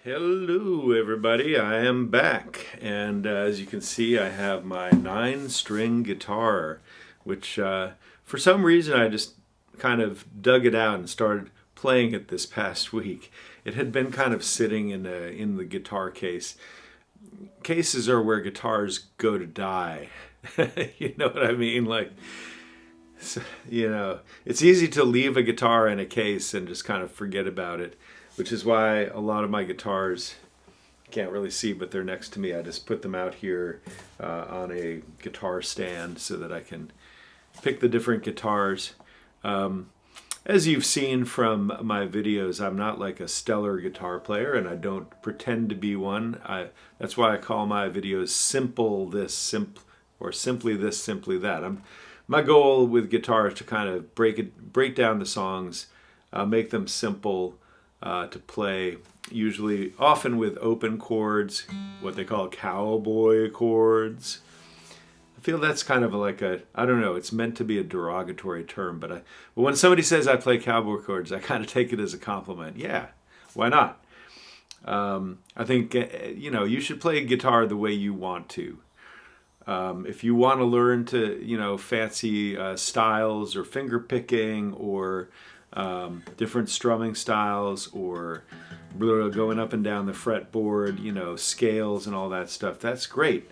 Hello, everybody. I am back, and as you can see, I have my 9-string guitar, which for some reason I just kind of dug it out and started playing it this past week. It had been kind of sitting in the guitar case. Cases are where guitars go to die. You know what I mean? It's easy to leave a guitar in a case and just kind of forget about it, which is why a lot of my guitars, can't really see, but they're next to me. I just put them out here on a guitar stand so that I can pick the different guitars. As you've seen from my videos, I'm not like a stellar guitar player, and I don't pretend to be one. That's why I call my videos Simple This, or Simply This, Simply That. My goal with guitar is to kind of break down the songs, make them simple to play, often with open chords, what they call cowboy chords. I feel that's kind of I don't know, it's meant to be a derogatory term, but when somebody says I play cowboy chords, I kind of take it as a compliment. Yeah, why not? I think, you should play guitar the way you want to. If you want to learn to, fancy styles or finger picking or different strumming styles or going up and down the fretboard, scales and all that stuff, that's great.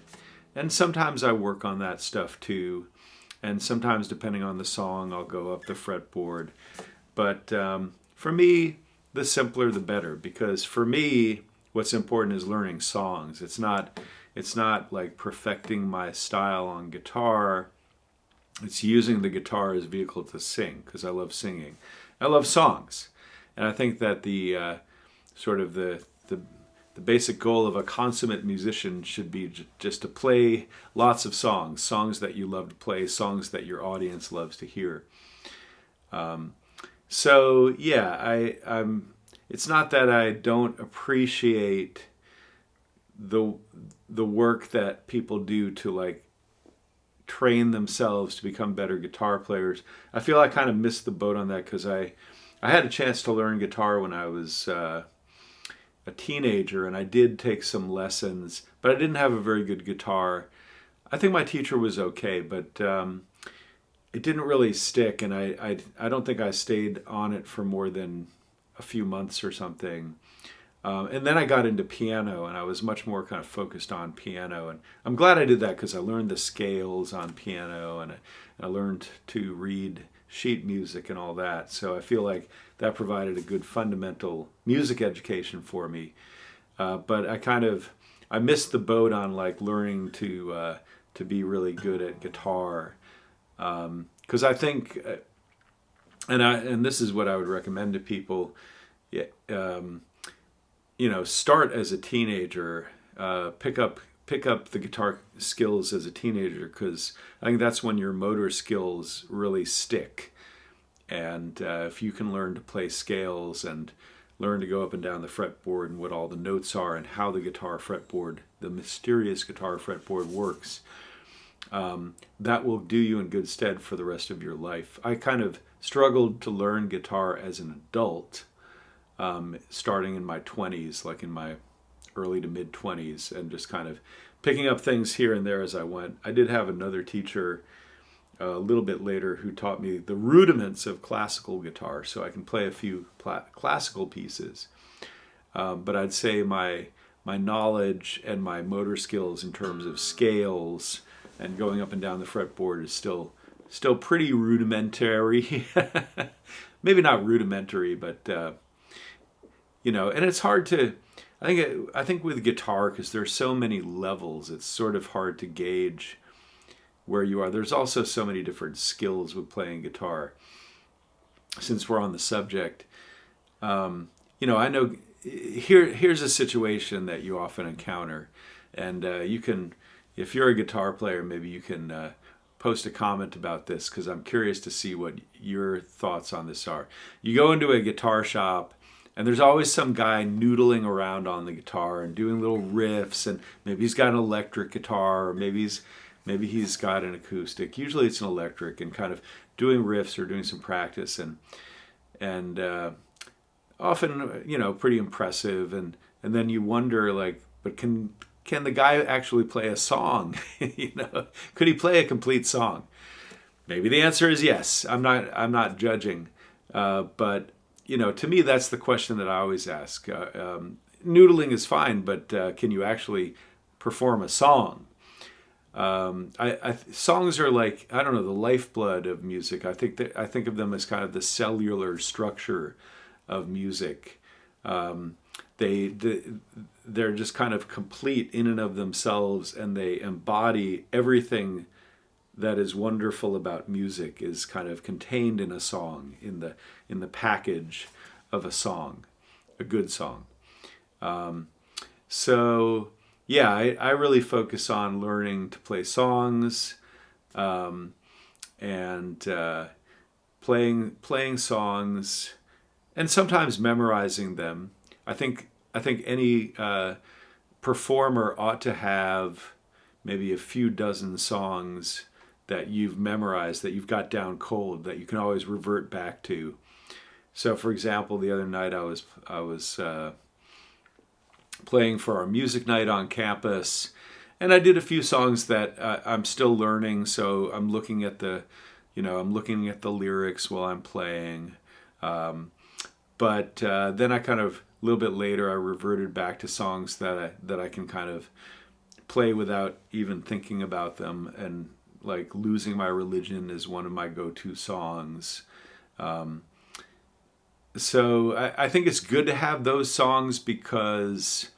And sometimes I work on that stuff too. And sometimes, depending on the song, I'll go up the fretboard. But for me, the simpler the better, because for me, what's important is learning songs. It's not like perfecting my style on guitar. It's using the guitar as a vehicle to sing, because I love singing. I love songs. And I think that the basic goal of a consummate musician should be just to play lots of songs that you love to play, songs that your audience loves to hear. So yeah, I'm. It's not that I don't appreciate the work that people do to train themselves to become better guitar players. I feel I kind of missed the boat on that because I had a chance to learn guitar when I was a teenager, and I did take some lessons, but I didn't have a very good guitar. I think my teacher was okay, but it didn't really stick, and I don't think I stayed on it for more than a few months or something. And then I got into piano, and I was much more kind of focused on piano. And I'm glad I did that because I learned the scales on piano, and I learned to read sheet music and all that. So I feel like that provided a good fundamental music education for me. But I missed the boat on learning to be really good at guitar, because I think, and this is what I would recommend to people. Yeah, start as a teenager, pick up the guitar skills as a teenager, because I think that's when your motor skills really stick. And if you can learn to play scales and learn to go up and down the fretboard and what all the notes are and how the mysterious guitar fretboard works, that will do you in good stead for the rest of your life. I kind of struggled to learn guitar as an adult, starting in my 20s, like in my early to mid 20s, and just kind of picking up things here and there as I went. I did have another teacher a little bit later who taught me the rudiments of classical guitar, so I can play a few classical pieces. But I'd say my knowledge and my motor skills in terms of scales and going up and down the fretboard is still pretty rudimentary. Maybe not rudimentary, but and it's hard to. I think with guitar, because there's so many levels, it's sort of hard to gauge where you are. There's also so many different skills with playing guitar. Since we're on the subject, I know here's a situation that you often encounter, and you can, if you're a guitar player, maybe you can post a comment about this, because I'm curious to see what your thoughts on this are. You go into a guitar shop, and there's always some guy noodling around on the guitar and doing little riffs, and maybe he's got an electric guitar, or maybe he's got an acoustic. Usually it's an electric, and kind of doing riffs or doing some practice, and often pretty impressive, and and then you wonder like, but can the guy actually play a song? Could he play a complete song? Maybe the answer is yes. I'm not judging, but to me that's the question that I always ask. Noodling is fine, but can you actually perform a song? Songs are like, I don't know, the lifeblood of music. I think of them as kind of the cellular structure of music. They're just kind of complete in and of themselves, and they embody everything that is wonderful about music is kind of contained in a song, in the package of a song, a good song. So yeah, I really focus on learning to play songs, and playing songs, and sometimes memorizing them. I think any performer ought to have maybe a few dozen songs that you've memorized, that you've got down cold, that you can always revert back to. So, for example, the other night I was playing for our music night on campus, and I did a few songs that I'm still learning. So I'm looking at the lyrics while I'm playing. But then I kind of a little bit later I reverted back to songs that I can kind of play without even thinking about them, and like "Losing My Religion" is one of my go-to songs. So I think it's good to have those songs because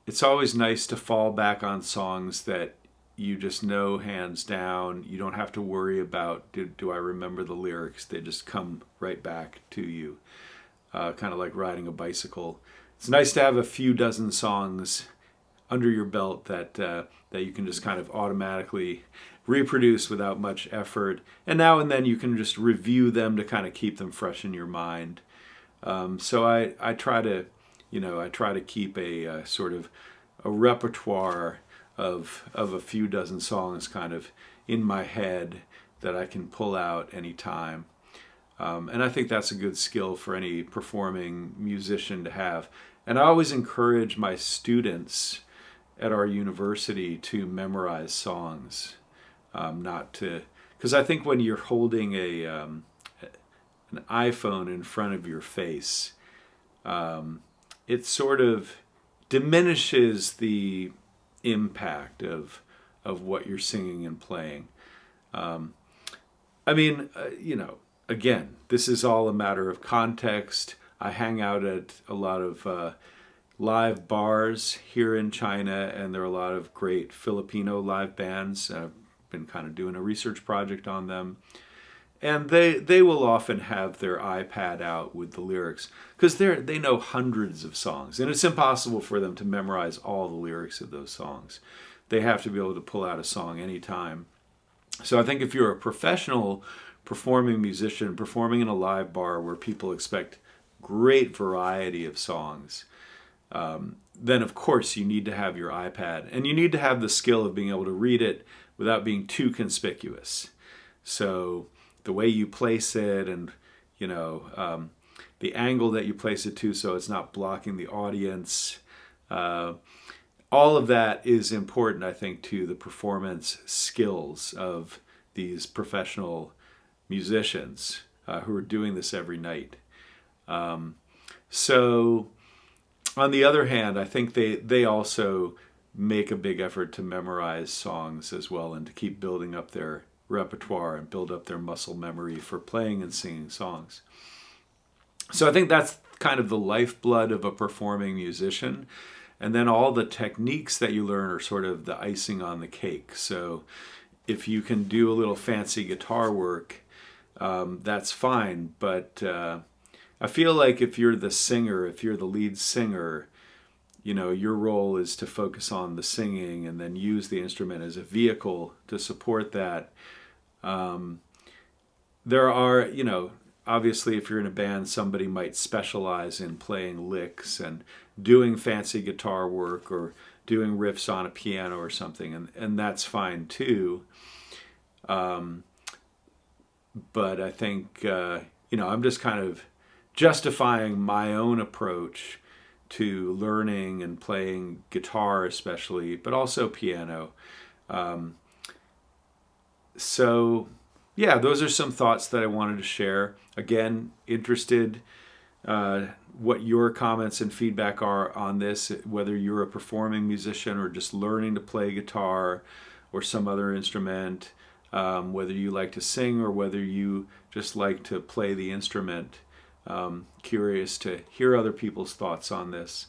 it's always nice to fall back on songs that you just know hands down. You don't have to worry about, do I remember the lyrics? They just come right back to you, kind of like riding a bicycle. It's nice to have a few dozen songs under your belt that you can just kind of automatically reproduce without much effort. And now and then you can just review them to kind of keep them fresh in your mind. So I try to keep a sort of a repertoire of a few dozen songs kind of in my head that I can pull out anytime. And I think that's a good skill for any performing musician to have. And I always encourage my students at our university to memorize songs, because I think when you're holding an iPhone in front of your face, it sort of diminishes the impact of what you're singing and playing. Again, this is all a matter of context. I hang out at a lot of live bars here in China, and there are a lot of great Filipino live bands. I've been kind of doing a research project on them. And they will often have their iPad out with the lyrics because they know hundreds of songs, and it's impossible for them to memorize all the lyrics of those songs. They have to be able to pull out a song anytime. So I think if you're a professional performing musician, performing in a live bar where people expect great variety of songs, then of course you need to have your iPad, and you need to have the skill of being able to read it without being too conspicuous. So the way you place it, and the angle that you place it to, so it's not blocking the audience. All of that is important, I think, to the performance skills of these professional musicians who are doing this every night. So, on the other hand, I think they also make a big effort to memorize songs as well, and to keep building up their repertoire and build up their muscle memory for playing and singing songs. So I think that's kind of the lifeblood of a performing musician. And then all the techniques that you learn are sort of the icing on the cake. So if you can do a little fancy guitar work, that's fine. But I feel like if you're the singer, if you're the lead singer, your role is to focus on the singing and then use the instrument as a vehicle to support that. There are, obviously if you're in a band, somebody might specialize in playing licks and doing fancy guitar work or doing riffs on a piano or something, and that's fine too. But I think, I'm just kind of justifying my own approach to learning and playing guitar, especially, but also piano. Um, so, yeah, those are some thoughts that I wanted to share. Again, interested what your comments and feedback are on this, whether you're a performing musician or just learning to play guitar or some other instrument, whether you like to sing or whether you just like to play the instrument. Curious to hear other people's thoughts on this.